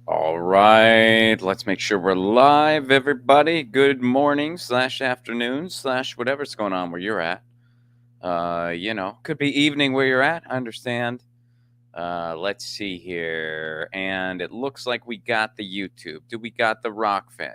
All right, let's make sure we're live, everybody. Good morning slash afternoon slash whatever's going on where you're at. Could be evening where you're at. I understand. Let's see here. And it looks like we got the YouTube. Do we got the Rockfin?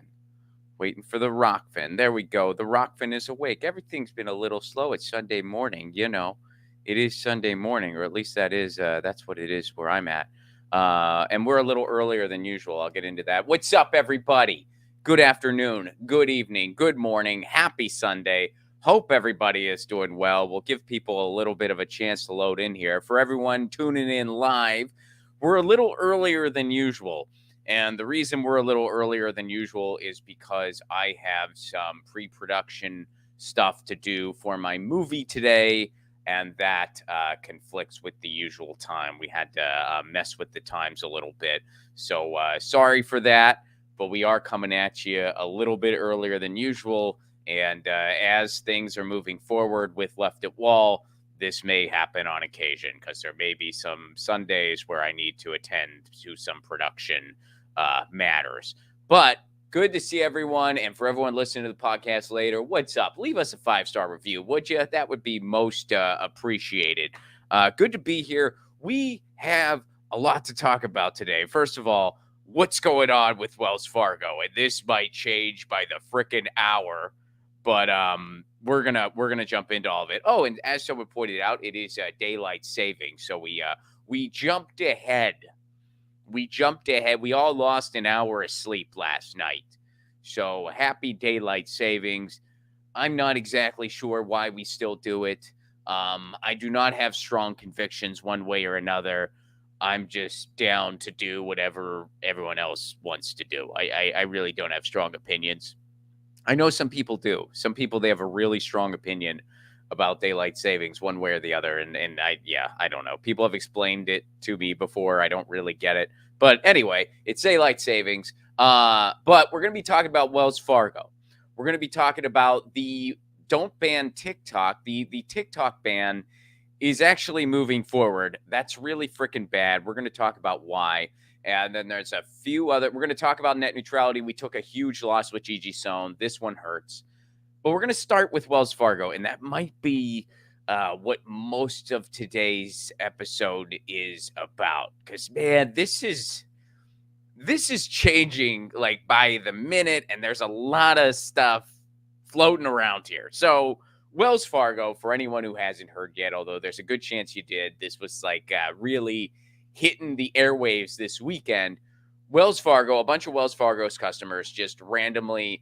Waiting for the Rockfin. There we go. The Rockfin is awake. Everything's been a little slow. It's Sunday morning, It is Sunday morning, or at least that's what it is where I'm at. And we're a little earlier than usual. I'll get into that. What's up, everybody? Good afternoon, good evening, good morning. Happy Sunday. Hope everybody is doing well. We'll give people a little bit of a chance to load in here. For everyone tuning in live, we're a little earlier than usual. And the reason we're a little earlier than usual is because I have some pre production stuff to do for my movie today. And that conflicts with the usual time. We had to mess with the times a little bit. So sorry for that. But we are coming at you a little bit earlier than usual. And as things are moving forward with Left at Wall, this may happen on occasion because there may be some Sundays where I need to attend to some production matters. But good to see everyone. And for everyone listening to the podcast later, what's up? Leave us a 5-star review, would you? That would be most appreciated. Good to be here. We have a lot to talk about today. First of all, what's going on with Wells Fargo? And this might change by the freaking hour. But we're gonna jump into all of it. Oh, and as someone pointed out, it is daylight saving, so we jumped ahead. We all lost an hour of sleep last night. So happy daylight savings. I'm not exactly sure why we still do it. I do not have strong convictions one way or another. I'm just down to do whatever everyone else wants to do. I really don't have strong opinions. I know some people do. Some people, they have a really strong opinion about daylight savings one way or the other. And I don't know. People have explained it to me before. I don't really get it. But anyway, it's daylight savings. But we're going to be talking about Wells Fargo. We're going to be talking about the don't ban TikTok. The TikTok ban is actually moving forward. That's really freaking bad. We're going to talk about why. And then there's a few other. We're going to talk about net neutrality. We took a huge loss with Gigi Sohn. This one hurts. But we're going to start with Wells Fargo. And that might be what most of today's episode is about. Because, man, this is changing like by the minute. And there's a lot of stuff floating around here. So Wells Fargo, for anyone who hasn't heard yet, although there's a good chance you did, this was like really hitting the airwaves this weekend. Wells Fargo, a bunch of Wells Fargo's customers just randomly,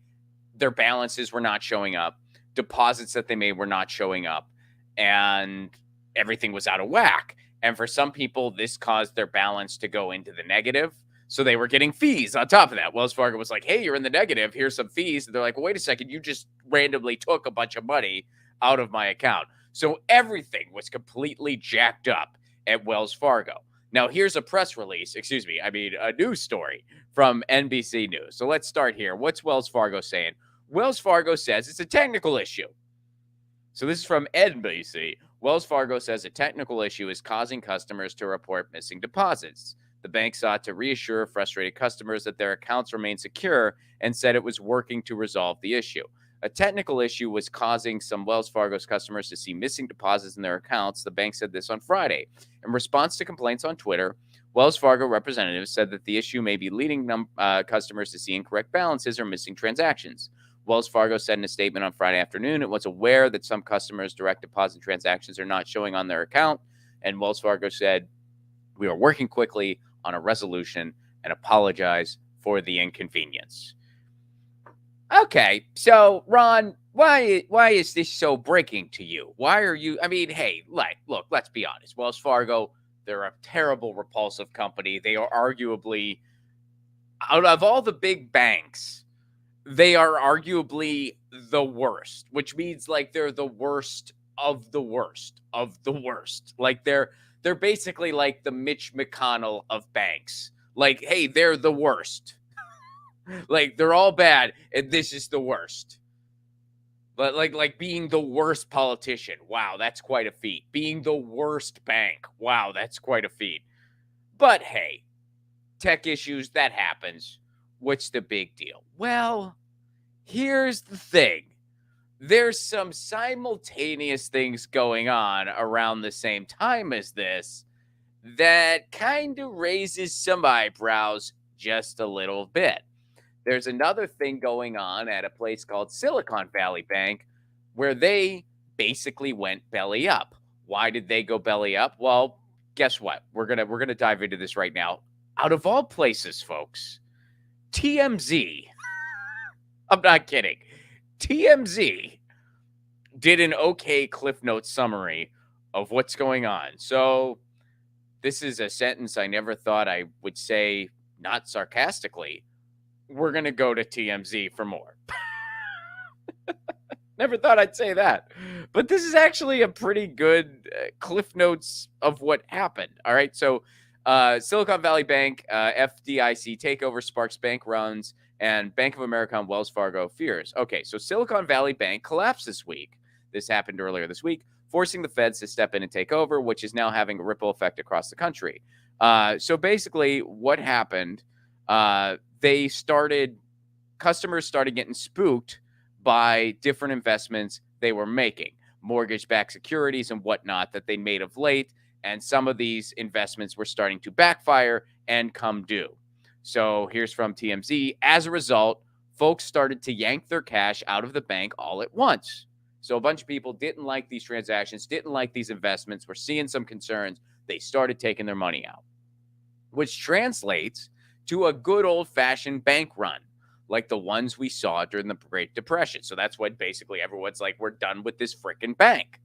their balances were not showing up. Deposits that they made were not showing up. And everything was out of whack. And for some people, this caused their balance to go into the negative. So they were getting fees on top of that. Wells Fargo was like, hey, you're in the negative. Here's some fees. And they're like, well, wait a second. You just randomly took a bunch of money out of my account. So everything was completely jacked up at Wells Fargo. Now, here's a press release, a news story from NBC News. So let's start here. What's Wells Fargo saying? Wells Fargo says it's a technical issue. So this is from NBC. Wells Fargo says a technical issue is causing customers to report missing deposits. The bank sought to reassure frustrated customers that their accounts remain secure and said it was working to resolve the issue. A technical issue was causing some Wells Fargo's customers to see missing deposits in their accounts. The bank said this on Friday. In response to complaints on Twitter, Wells Fargo representatives said that the issue may be leading customers to see incorrect balances or missing transactions. Wells Fargo said in a statement on Friday afternoon it was aware that some customers' direct deposit transactions are not showing on their account. And Wells Fargo said, we are working quickly on a resolution and apologize for the inconvenience. Okay, so Ron, why is this so breaking to you? Why are you? I mean, hey, look, let's be honest. Wells Fargo, they're a terrible, repulsive company. They are arguably, out of all the big banks, they are arguably the worst, which means like they're the worst of the worst of the worst. Like they're basically like the Mitch McConnell of banks. Like, hey, they're the worst. Like they're all bad, and this is the worst. But like being the worst politician, wow, that's quite a feat. Being the worst bank, wow, that's quite a feat. But hey, tech issues, that happens. What's the big deal? Well, here's the thing. There's some simultaneous things going on around the same time as this that kind of raises some eyebrows just a little bit. There's another thing going on at a place called Silicon Valley Bank where they basically went belly up. Why did they go belly up? Well, guess what? We're going to dive into this right now. Out of all places, folks, TMZ, I'm not kidding. TMZ did an okay Cliff Notes summary of what's going on. So, this is a sentence I never thought I would say, not sarcastically. We're going to go to TMZ for more. Never thought I'd say that. But this is actually a pretty good Cliff Notes of what happened. All right. So, Silicon Valley Bank, FDIC takeover, sparks bank runs, and Bank of America and Wells Fargo fears. Okay. So, Silicon Valley Bank collapsed this week. This happened earlier this week, forcing the feds to step in and take over, which is now having a ripple effect across the country. So, basically, what happened? Customers started getting spooked by different investments they were making, mortgage-backed securities and whatnot that they made of late. And some of these investments were starting to backfire and come due. So here's from TMZ. As a result, folks started to yank their cash out of the bank all at once. So a bunch of people didn't like these transactions, didn't like these investments, were seeing some concerns. They started taking their money out, which translates to a good old-fashioned bank run, like the ones we saw during the Great Depression. So that's what basically everyone's like, we're done with this freaking bank.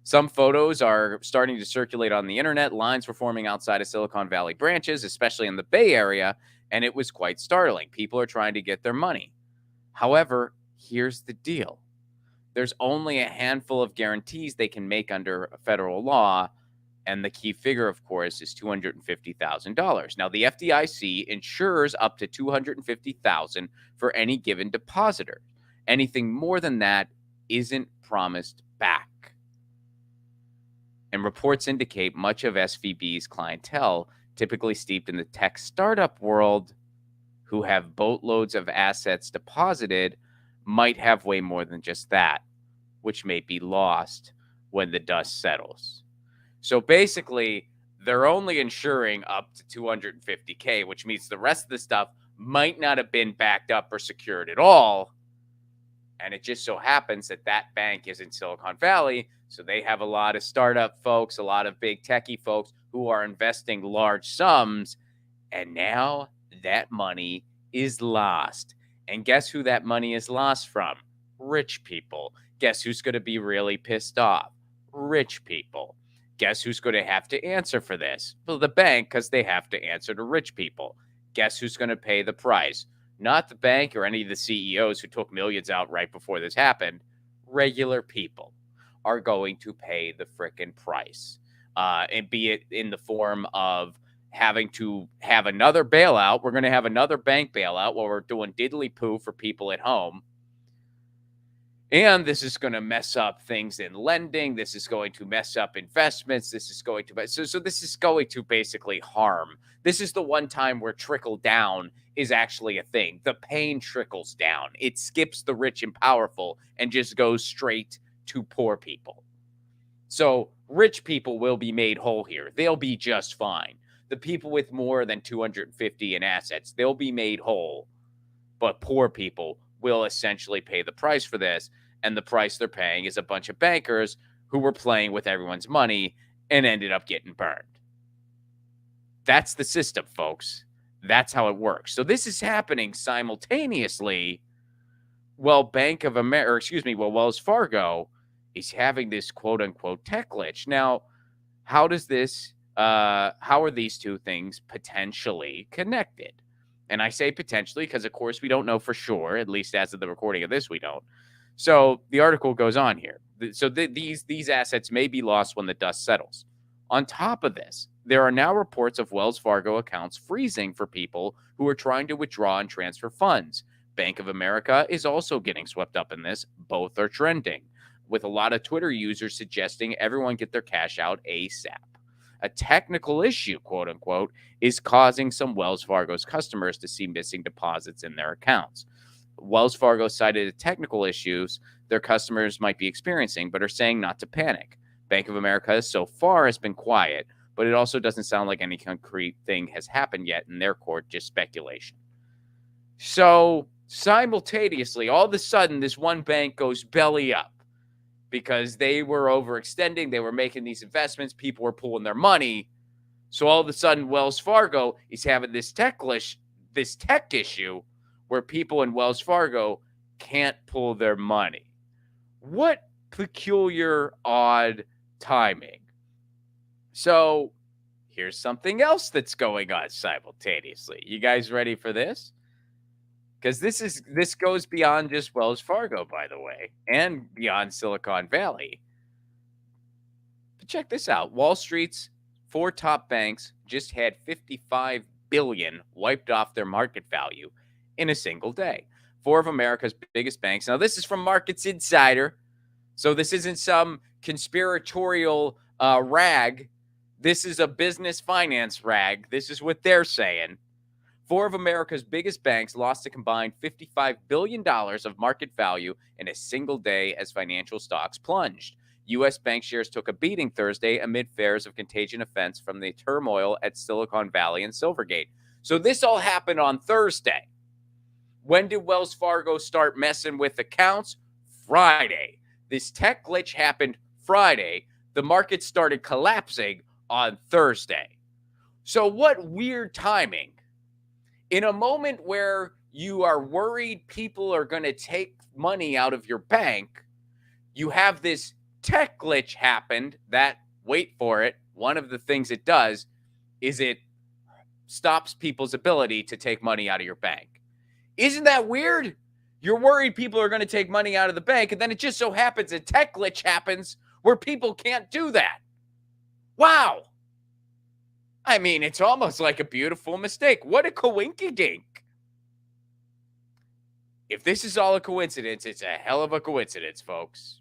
Some photos are starting to circulate on the internet. Lines were forming outside of Silicon Valley branches, especially in the Bay Area, and it was quite startling. People are trying to get their money. However, here's the deal. There's only a handful of guarantees they can make under federal law, and the key figure, of course, is $250,000. Now, the FDIC insures up to $250,000 for any given depositor. Anything more than that isn't promised back. And reports indicate much of SVB's clientele, typically steeped in the tech startup world, who have boatloads of assets deposited, might have way more than just that, which may be lost when the dust settles. So basically, they're only insuring up to $250K, which means the rest of the stuff might not have been backed up or secured at all. And it just so happens that that bank is in Silicon Valley, so they have a lot of startup folks, a lot of big techie folks who are investing large sums, and now that money is lost. And guess who that money is lost from? Rich people. Guess who's going to be really pissed off? Rich people. Guess who's going to have to answer for this? Well, the bank, because they have to answer to rich people. Guess who's going to pay the price? Not the bank or any of the CEOs who took millions out right before this happened. Regular people are going to pay the frickin' price. And be it in the form of having to have another bailout. We're going to have another bank bailout while we're doing diddly poo for people at home. And this is going to mess up things in lending. This is going to mess up investments. This is going to so this is going to basically harm. This is the one time where trickle down is actually a thing. The pain trickles down. It skips the rich and powerful and just goes straight to poor people. So rich people will be made whole here. They'll be just fine. The people with more than 250 in assets, they'll be made whole. But poor people will essentially pay the price for this, and the price they're paying is a bunch of bankers who were playing with everyone's money and ended up getting burned. That's the system, folks. That's how it works. So this is happening simultaneously while Wells Fargo is having this quote-unquote tech glitch. Now, how are these two things potentially connected? And I say potentially because, of course, we don't know for sure, at least as of the recording of this, we don't. So the article goes on here. So these assets may be lost when the dust settles. On top of this, there are now reports of Wells Fargo accounts freezing for people who are trying to withdraw and transfer funds. Bank of America is also getting swept up in this. Both are trending, with a lot of Twitter users suggesting everyone get their cash out ASAP. a technical issue, quote unquote, is causing some Wells Fargo's customers to see missing deposits in their accounts. Wells Fargo cited the technical issues their customers might be experiencing, but are saying not to panic. Bank of America so far has been quiet, but it also doesn't sound like any concrete thing has happened yet in their court, just speculation. So simultaneously, all of a sudden, this one bank goes belly up because they were overextending. They were making these investments. People were pulling their money. So all of a sudden, Wells Fargo is having this tech issue where people in Wells Fargo can't pull their money. What peculiar, odd timing. So here's something else that's going on simultaneously. You guys ready for this? Because this goes beyond just Wells Fargo, by the way, and beyond Silicon Valley. But check this out. Wall Street's 4 top banks just had 55 billion wiped off their market value in a single day. 4 of America's biggest banks. Now, this is from Markets Insider. So this isn't some conspiratorial rag. This is a business finance rag. This is what they're saying. 4 of America's biggest banks lost a combined $55 billion of market value in a single day as financial stocks plunged. U.S. bank shares took a beating Thursday amid fears of contagion effects from the turmoil at Silicon Valley and Silvergate. So this all happened on Thursday. When did Wells Fargo start messing with accounts? Friday. This tech glitch happened Friday. The market started collapsing on Thursday. So what weird timing. In a moment where you are worried people are going to take money out of your bank, you have this tech glitch happened that, wait for it, one of the things it does is it stops people's ability to take money out of your bank. Isn't that weird? You're worried people are going to take money out of the bank, and then it just so happens a tech glitch happens where people can't do that. Wow. I mean, it's almost like a beautiful mistake. What a coinkydink. If this is all a coincidence, it's a hell of a coincidence, folks.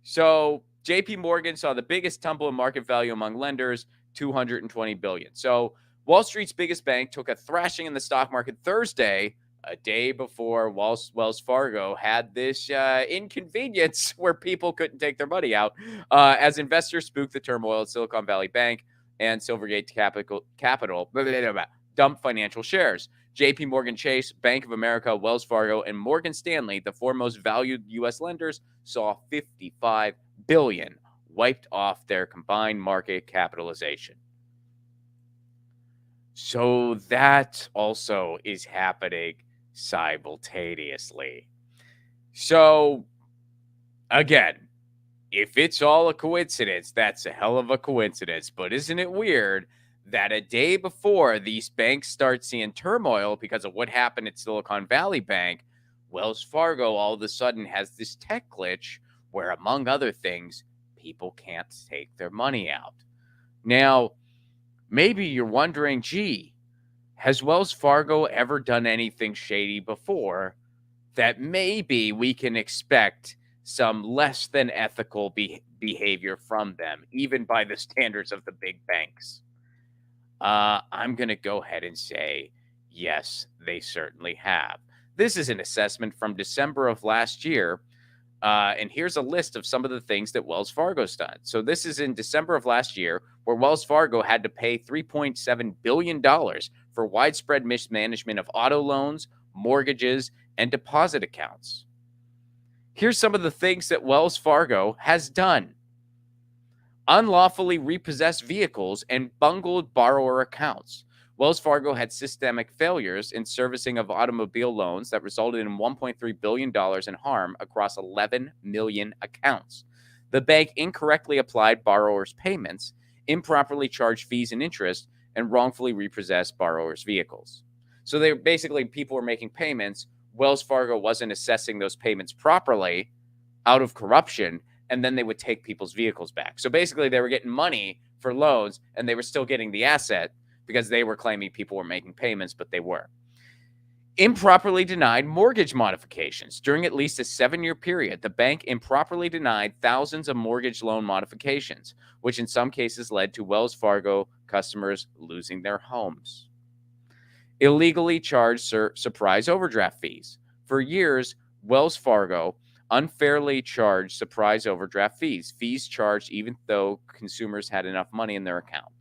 So JP Morgan saw the biggest tumble in market value among lenders, $220 billion. So Wall Street's biggest bank took a thrashing in the stock market Thursday, a day before Wells Fargo had this inconvenience where people couldn't take their money out as investors spooked the turmoil at Silicon Valley Bank and Silvergate Capital dumped financial shares. JP Morgan Chase, Bank of America, Wells Fargo, and Morgan Stanley, the 4 most valued U.S. lenders, saw $55 billion wiped off their combined market capitalization. So that also is happening simultaneously. So, again, if it's all a coincidence, that's a hell of a coincidence. But isn't it weird that a day before these banks start seeing turmoil because of what happened at Silicon Valley Bank, Wells Fargo all of a sudden has this tech glitch where, among other things, people can't take their money out. Now, maybe you're wondering, gee, has Wells Fargo ever done anything shady before that maybe we can expect some less than ethical behavior from them, even by the standards of the big banks? I'm going to go ahead and say, yes, they certainly have. This is an assessment from December of last year. And here's a list of some of the things that Wells Fargo's done. So this is in December of last year, where Wells Fargo had to pay $3.7 billion for widespread mismanagement of auto loans, mortgages, and deposit accounts. Here's some of the things that Wells Fargo has done. Unlawfully repossessed vehicles and bungled borrower accounts. Wells Fargo had systemic failures in servicing of automobile loans that resulted in $1.3 billion in harm across 11 million accounts. The bank incorrectly applied borrowers' payments, improperly charged fees and interest, and wrongfully repossessed borrowers' vehicles. So they basically, people were making payments. Wells Fargo wasn't assessing those payments properly out of corruption, and then they would take people's vehicles back. So basically, they were getting money for loans, and they were still getting the asset because they were claiming people were making payments, but they were. Improperly denied mortgage modifications. During at least a 7-year period, the bank improperly denied thousands of mortgage loan modifications, which in some cases led to Wells Fargo customers losing their homes. Illegally charged surprise overdraft fees. For years, Wells Fargo unfairly charged surprise overdraft fees charged even though consumers had enough money in their account.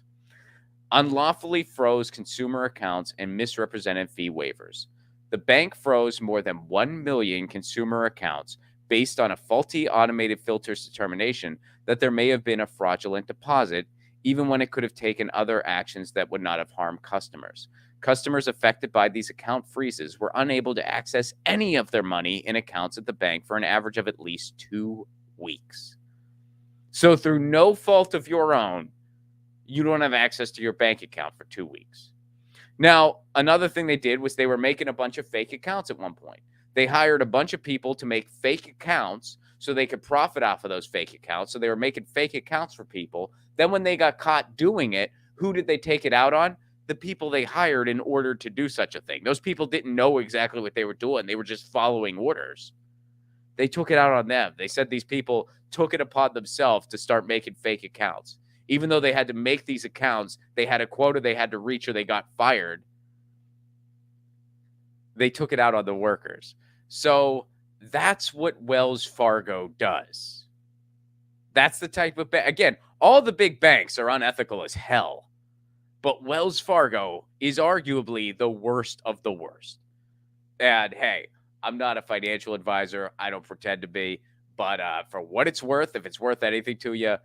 Unlawfully froze consumer accounts and misrepresented fee waivers. The bank froze more than 1 million consumer accounts based on a faulty automated filter's determination that there may have been a fraudulent deposit, even when it could have taken other actions that would not have harmed customers. Customers affected by these account freezes were unable to access any of their money in accounts at the bank for an average of at least 2 weeks. So, through no fault of your own, you don't have access to your bank account for 2 weeks. Now, another thing they did was they were making a bunch of fake accounts at one point. They hired a bunch of people to make fake accounts so they could profit off of those fake accounts. So they were making fake accounts for people. Then when they got caught doing it, who did they take it out on? The people they hired in order to do such a thing. Those people didn't know exactly what they were doing. They were just following orders. They took it out on them. They said these people took it upon themselves to start making fake accounts. Even though they had to make these accounts, they had a quota they had to reach or they got fired. They took it out on the workers. So that's what Wells Fargo does. That's the type of again, all the big banks are unethical as hell. But Wells Fargo is arguably the worst of the worst. And hey, I'm not a financial advisor. I don't pretend to be. But for what it's worth, if it's worth anything to you,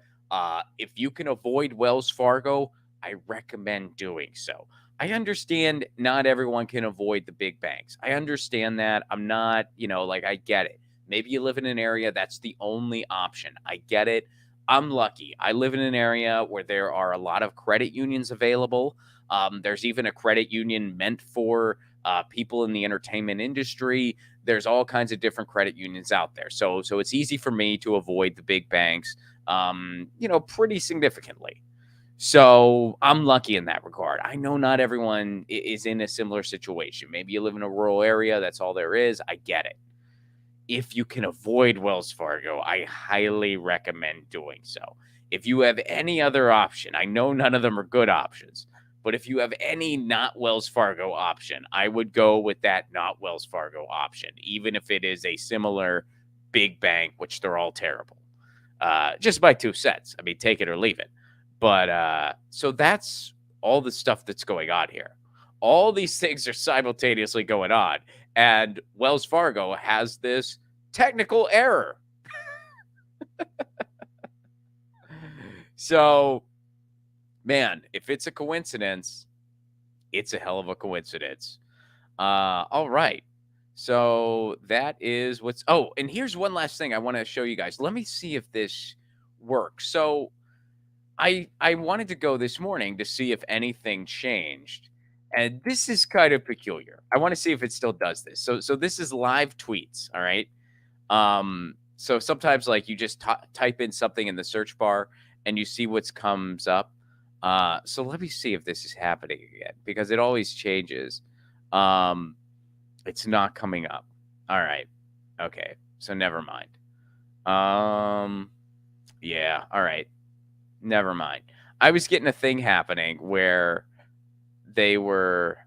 if you can avoid Wells Fargo, I recommend doing so. I understand not everyone can avoid the big banks. I understand that. I'm not, I get it. Maybe you live in an area that's the only option. I get it. I'm lucky. I live in an area where there are a lot of credit unions available. There's even a credit union meant for people in the entertainment industry. There's all kinds of different credit unions out there. So it's easy for me to avoid the big banks, pretty significantly. So I'm lucky in that regard. I know not everyone is in a similar situation. Maybe you live in a rural area. That's all there is. I get it. If you can avoid Wells Fargo, I highly recommend doing so. If you have any other option, I know none of them are good options, but if you have any not Wells Fargo option, I would go with that not Wells Fargo option, even if it is a similar big bank, which they're all terrible. Just by 2 cents. I mean, take it or leave it. But so that's all the stuff that's going on here. All these things are simultaneously going on. And Wells Fargo has this technical error. So, man, if it's a coincidence, it's a hell of a coincidence. All right. So that is what's. Oh, and here's one last thing I want to show you guys. Let me see if this works. So I wanted to go this morning to see if anything changed. And this is kind of peculiar. I want to see if it still does this. So this is live tweets, all right? So sometimes like you just type in something in the search bar and you see what comes up. So let me see if this is happening again because it always changes. It's not coming up. All right. Okay. So never mind. Yeah. All right. Never mind. I was getting a thing happening where they were,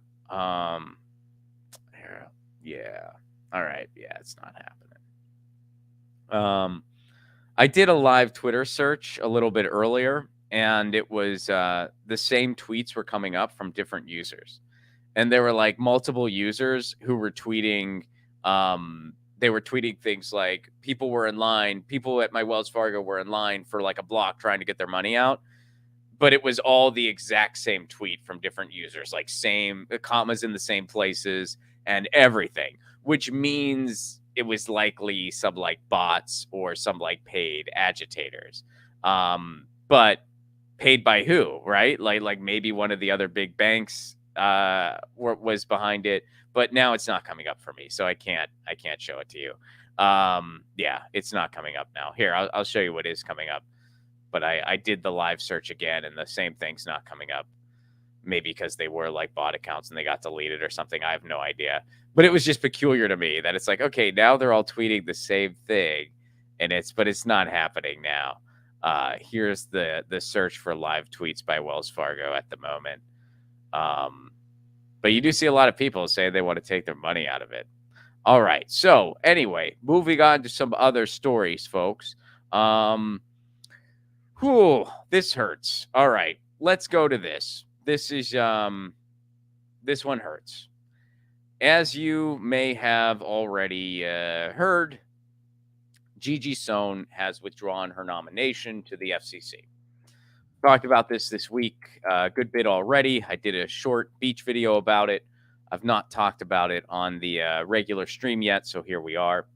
yeah. All right. Yeah. It's not happening. I did a live Twitter search a little bit earlier and it was, the same tweets were coming up from different users. And there were like multiple users who were tweeting, they were tweeting things like people at my Wells Fargo were in line for like a block trying to get their money out. But it was all the exact same tweet from different users, like same commas in the same places and everything, which means it was likely some like bots or some like paid agitators. But paid by who, right? Like maybe one of the other big banks was behind it, but now it's not coming up for me, so I can't show it to you. Yeah, it's not coming up now. Here, I'll show you what is coming up. But I did the live search again, and the same thing's not coming up. Maybe because they were like bot accounts and they got deleted or something. I have no idea. But it was just peculiar to me that it's like, okay, now they're all tweeting the same thing, but it's not happening now. Here's the search for live tweets by Wells Fargo at the moment. But you do see a lot of people say they want to take their money out of it. All right. So anyway, moving on to some other stories, folks. This hurts. All right. Let's go to this. This one hurts. As you may have already heard, Gigi Sohn has withdrawn her nomination to the FCC. Talked about this week a good bit already. I did a short beach video about it. I've not talked about it on the regular stream yet, so here we are.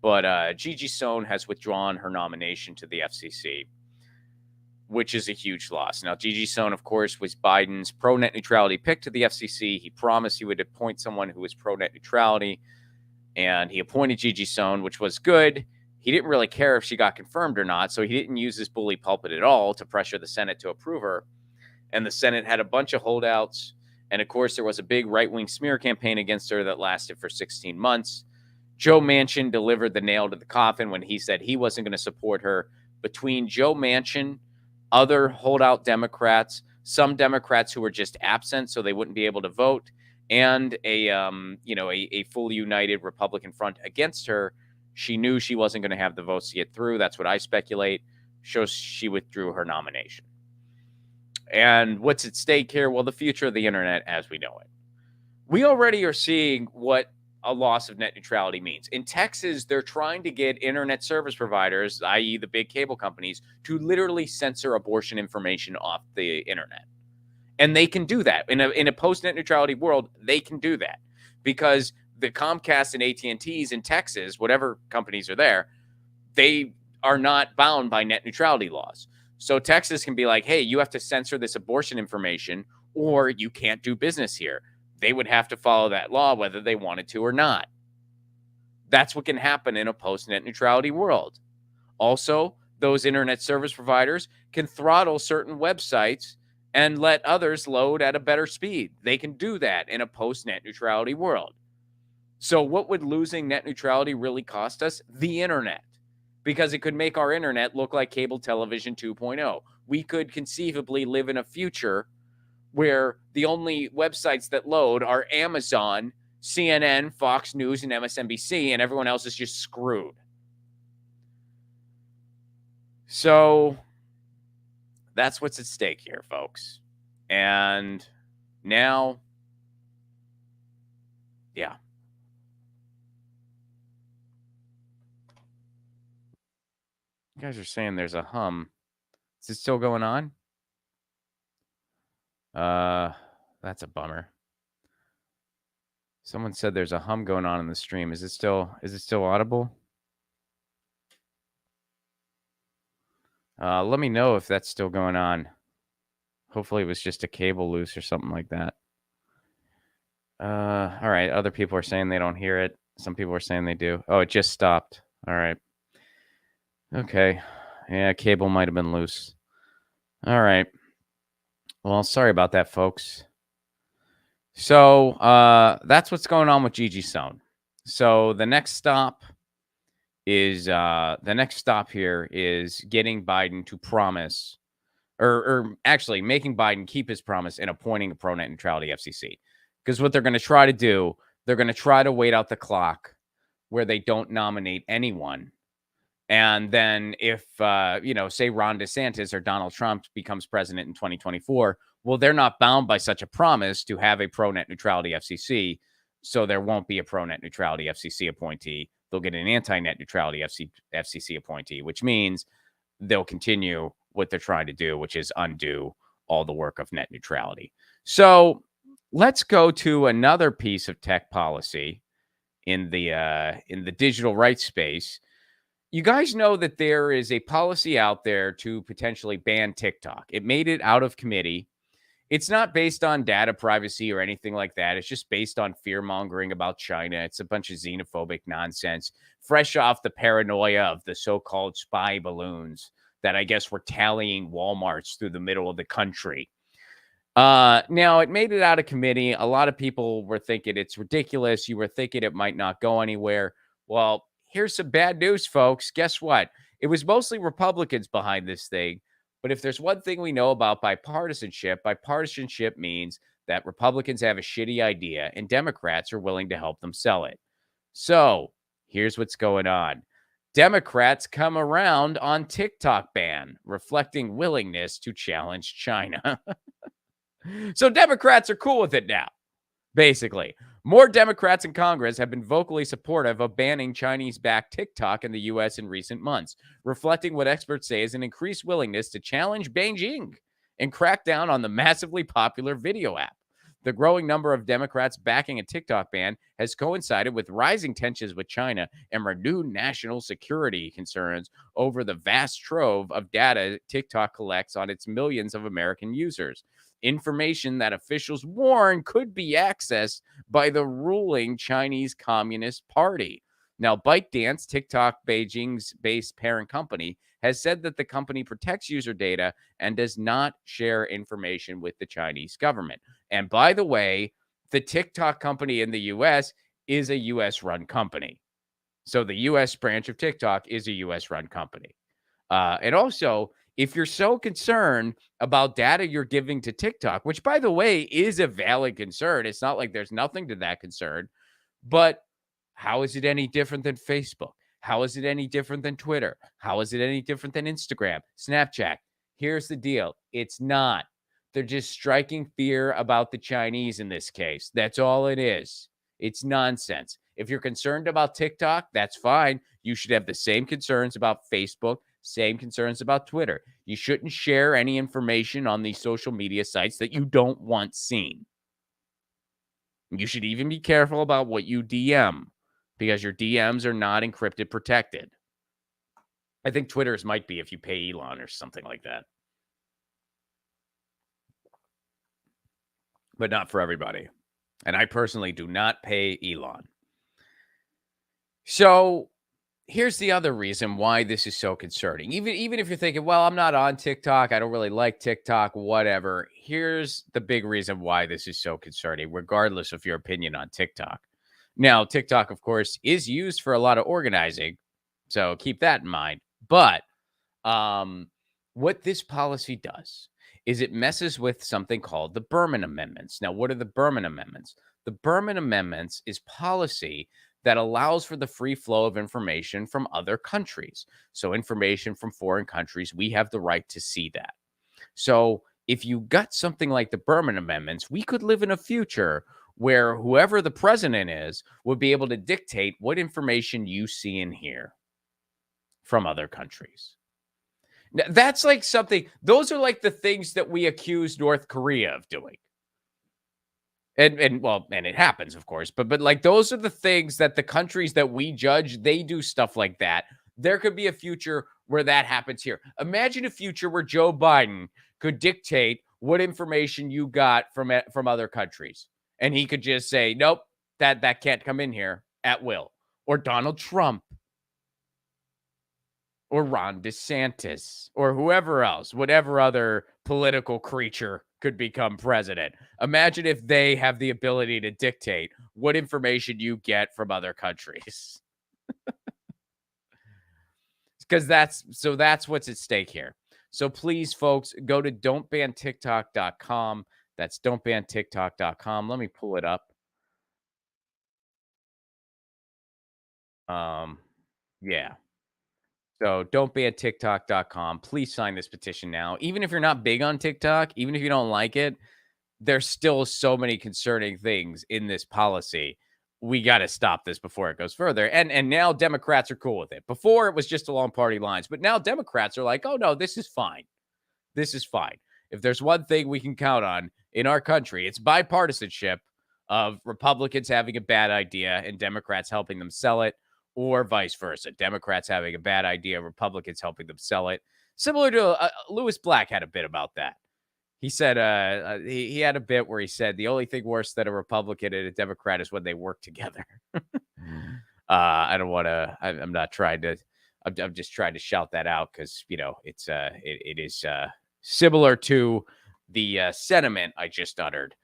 But Gigi Sohn has withdrawn her nomination to the FCC, which is a huge loss. Now, Gigi Sohn, of course, was Biden's pro-net neutrality pick to the FCC. He promised he would appoint someone who was pro-net neutrality, and he appointed Gigi Sohn, which was good. He didn't really care if she got confirmed or not, so he didn't use his bully pulpit at all to pressure the Senate to approve her. And the Senate had a bunch of holdouts. And, of course, there was a big right-wing smear campaign against her that lasted for 16 months. Joe Manchin delivered the nail to the coffin when he said he wasn't going to support her. Between Joe Manchin, other holdout Democrats, some Democrats who were just absent so they wouldn't be able to vote, and a fully united Republican front against her, she knew she wasn't going to have the votes to get through. That's what I speculate. Shows she withdrew her nomination. And what's at stake here? Well, the future of the internet as we know it. We already are seeing what a loss of net neutrality means. In Texas, they're trying to get internet service providers, i.e. the big cable companies, to literally censor abortion information off the internet. And they can do that. In a post-net neutrality world, they can do that. Because the Comcast and AT&Ts in Texas, whatever companies are there, they are not bound by net neutrality laws. So Texas can be like, hey, you have to censor this abortion information or you can't do business here. They would have to follow that law whether they wanted to or not. That's what can happen in a post-net neutrality world. Also, those internet service providers can throttle certain websites and let others load at a better speed. They can do that in a post-net neutrality world. So what would losing net neutrality really cost us? The internet. Because it could make our internet look like cable television 2.0. We could conceivably live in a future where the only websites that load are Amazon, CNN, Fox News, and MSNBC, and everyone else is just screwed. So that's what's at stake here, folks. And now, yeah. You guys are saying there's a hum. Is it still going on? That's a bummer. Someone said there's a hum going on in the stream. Is it still audible? Let me know if that's still going on. Hopefully it was just a cable loose or something like that. All right. Other people are saying they don't hear it. Some people are saying they do. Oh, it just stopped. All right. Okay. Yeah, cable might have been loose. All right. Well, sorry about that, folks. So that's what's going on with Gigi Sohn. So the next stop here is getting Biden to promise, or actually making Biden keep his promise and appointing a pro-net neutrality FCC. Because what they're going to try to do, they're going to try to wait out the clock where they don't nominate anyone. And then if, say Ron DeSantis or Donald Trump becomes president in 2024, well, they're not bound by such a promise to have a pro-net neutrality FCC. So there won't be a pro-net neutrality FCC appointee. They'll get an anti-net neutrality FCC appointee, which means they'll continue what they're trying to do, which is undo all the work of net neutrality. So let's go to another piece of tech policy in the digital rights space. You guys know that there is a policy out there to potentially ban TikTok. It made it out of committee. It's not based on data privacy or anything like that. It's just based on fear mongering about China. It's a bunch of xenophobic nonsense, fresh off the paranoia of the so-called spy balloons that I guess were tallying Walmarts through the middle of the country. Now it made it out of committee. A lot of people were thinking it's ridiculous. You were thinking it might not go anywhere. Well, here's some bad news, folks. Guess what? It was mostly Republicans behind this thing. But if there's one thing we know about bipartisanship means that Republicans have a shitty idea and Democrats are willing to help them sell it. So here's what's going on. Democrats come around on TikTok ban, reflecting willingness to challenge China. So Democrats are cool with it now, basically. More Democrats in Congress have been vocally supportive of banning Chinese-backed TikTok in the U.S. in recent months, reflecting what experts say is an increased willingness to challenge Beijing and crack down on the massively popular video app. The growing number of Democrats backing a TikTok ban has coincided with rising tensions with China and renewed national security concerns over the vast trove of data TikTok collects on its millions of American users. Information that officials warn could be accessed by the ruling Chinese Communist Party. Now, ByteDance, TikTok Beijing's based parent company, has said that the company protects user data and does not share information with the Chinese government. And by the way, the TikTok company in the US is a US run company. So the US branch of TikTok is a US run company. And also, if you're so concerned about data you're giving to TikTok, which by the way is a valid concern, it's not like there's nothing to that concern, but how is it any different than Facebook? How is it any different than Twitter? How is it any different than Instagram, Snapchat? Here's the deal. It's not. They're just striking fear about the Chinese in this case. That's all it is. It's nonsense. If you're concerned about TikTok, that's fine. You should have the same concerns about Facebook, same concerns about Twitter. You shouldn't share any information on these social media sites that you don't want seen. You should even be careful about what you DM because your DMs are not encrypted protected. I think Twitter's might be if you pay Elon or something like that. But not for everybody. And I personally do not pay Elon. So here's the other reason why this is so concerning. Even if you're thinking, well, I'm not on TikTok, I don't really like TikTok, whatever. Here's the big reason why this is so concerning, regardless of your opinion on TikTok. Now, TikTok, of course, is used for a lot of organizing, so keep that in mind. But what this policy does is it messes with something called the Berman Amendments. Now, what are the Berman Amendments? The Berman Amendments is policy that allows for the free flow of information from other countries. So information from foreign countries, we have the right to see that. So if you got something like the Berman Amendments, we could live in a future where whoever the president is would be able to dictate what information you see and hear from other countries. Now, that's like something, those are like the things that we accuse North Korea of doing. And well, and it happens, of course, but like those are the things that the countries that we judge, they do stuff like that. There could be a future where that happens here. Imagine a future where Joe Biden could dictate what information you got from other countries, and he could just say, "Nope, that can't come in here at will." Or Donald Trump, or Ron DeSantis, or whoever else, whatever other political creature could become president. Imagine if they have the ability to dictate what information you get from other countries. Because that's what's at stake here. So please, folks, go to don'tbantiktok.com. That's don'tbantiktok.com. Let me pull it up. Yeah. So don'tbantiktok.com. Please sign this petition now. Even if you're not big on TikTok, even if you don't like it, there's still so many concerning things in this policy. We got to stop this before it goes further. And now Democrats are cool with it. Before it was just along party lines, but now Democrats are like, "Oh no, this is fine. This is fine." If there's one thing we can count on in our country, it's bipartisanship of Republicans having a bad idea and Democrats helping them sell it, or vice versa. Democrats having a bad idea, Republicans helping them sell it. Similar to Lewis Black had a bit about that. He said he had a bit where he said the only thing worse than a Republican and a Democrat is when they work together. I don't want to. I'm not trying to. I'm just trying to shout that out because it's it is similar to the sentiment I just uttered.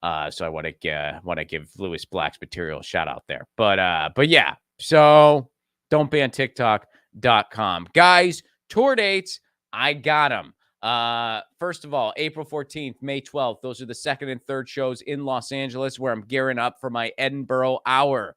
So I want to give Lewis Black's material a shout out there. But yeah, so don't ban TikTok.com. Guys, tour dates, I got them. First of all, April 14th, May 12th. Those are the second and third shows in Los Angeles where I'm gearing up for my Edinburgh hour.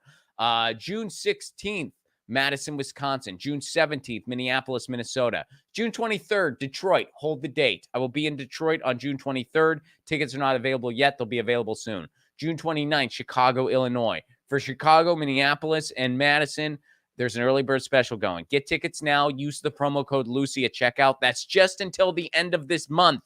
June 16th, Madison, Wisconsin. June 17th, Minneapolis, Minnesota. June 23rd, Detroit. Hold the date. I will be in Detroit on June 23rd. Tickets are not available yet. They'll be available soon. June 29th, Chicago, Illinois. For Chicago, Minneapolis, and Madison, there's an early bird special going. Get tickets now. Use the promo code Lucy at checkout. That's just until the end of this month.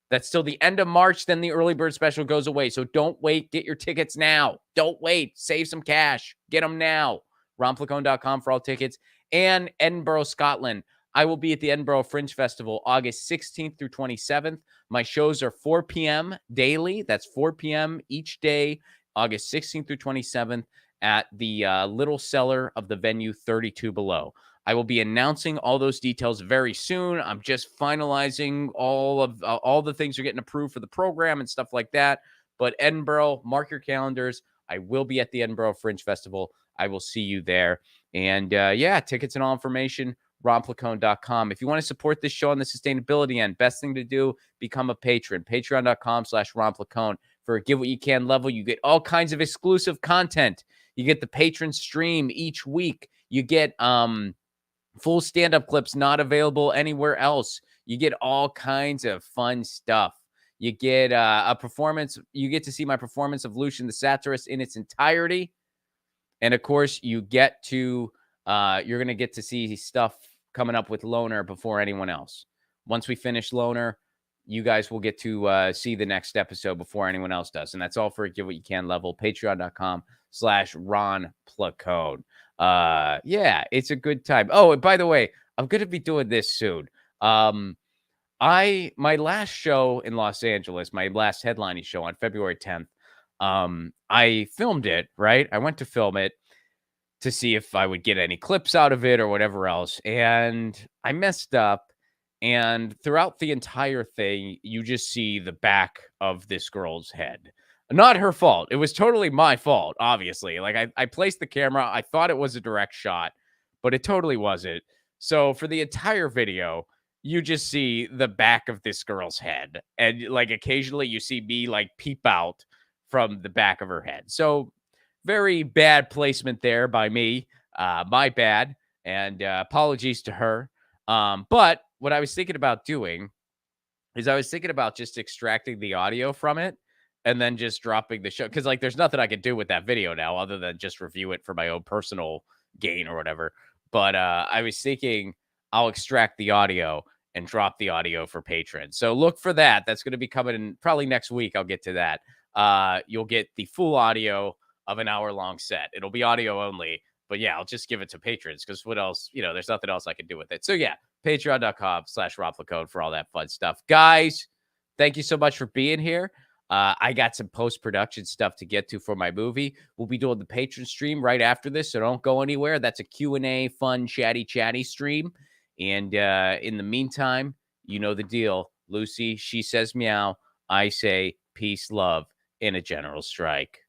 That's till the end of March. Then the early bird special goes away. So don't wait. Get your tickets now. Don't wait. Save some cash. Get them now. RonPlacone.com for all tickets. And Edinburgh, Scotland. I will be at the Edinburgh Fringe Festival August 16th through 27th. My shows are 4 p.m. daily. That's 4 p.m. each day, August 16th through 27th at the Little Cellar of the venue 32 Below. I will be announcing all those details very soon. I'm just finalizing all the things are getting approved for the program and stuff like that. But Edinburgh, mark your calendars. I will be at the Edinburgh Fringe Festival. I will see you there. And yeah, tickets and all information, ronplacone.com. If you want to support this show on the sustainability end, best thing to do, become a patron. Patreon.com/ronplacone. For a give what you can level, you get all kinds of exclusive content. You get the patron stream each week. You get full stand-up clips not available anywhere else. You get all kinds of fun stuff. You get a performance. You get to see my performance of Lucian the Satirist in its entirety. And of course, you get to, you're going to get to see stuff coming up with Loner before anyone else. Once we finish Loner, you guys will get to see the next episode before anyone else does. And that's all for a give what you can level. Patreon.com/Ron Placone. Yeah, it's a good time. Oh, and by the way, I'm going to be doing this soon. My last show in Los Angeles, my last headlining show on February 10th, I filmed it, right? I went to film it to see if I would get any clips out of it or whatever else. And I messed up. And throughout the entire thing, you just see the back of this girl's head. Not her fault. It was totally my fault, obviously. Like I placed the camera. I thought it was a direct shot, but it totally wasn't. So for the entire video, you just see the back of this girl's head. And like occasionally you see me like peep out from the back of her head. So very bad placement there by me. My bad. And apologies to her. But what I was thinking about doing is I was thinking about just extracting the audio from it and then just dropping the show. Because like there's nothing I can do with that video now other than just review it for my own personal gain or whatever. But I was thinking I'll extract the audio and drop the audio for patrons. So look for that. That's going to be coming in probably next week. I'll get to that. You'll get the full audio of an hour-long set. It'll be audio only. But yeah, I'll just give it to patrons because what else? You know, there's nothing else I can do with it. So yeah, patreon.com/RonPlacone for all that fun stuff. Guys, thank you so much for being here. I got some post-production stuff to get to for my movie. We'll be doing the patron stream right after this, so don't go anywhere. That's a Q&A, fun, chatty stream. And in the meantime, you know the deal. Lucy, she says meow. I say peace, love, and a general strike.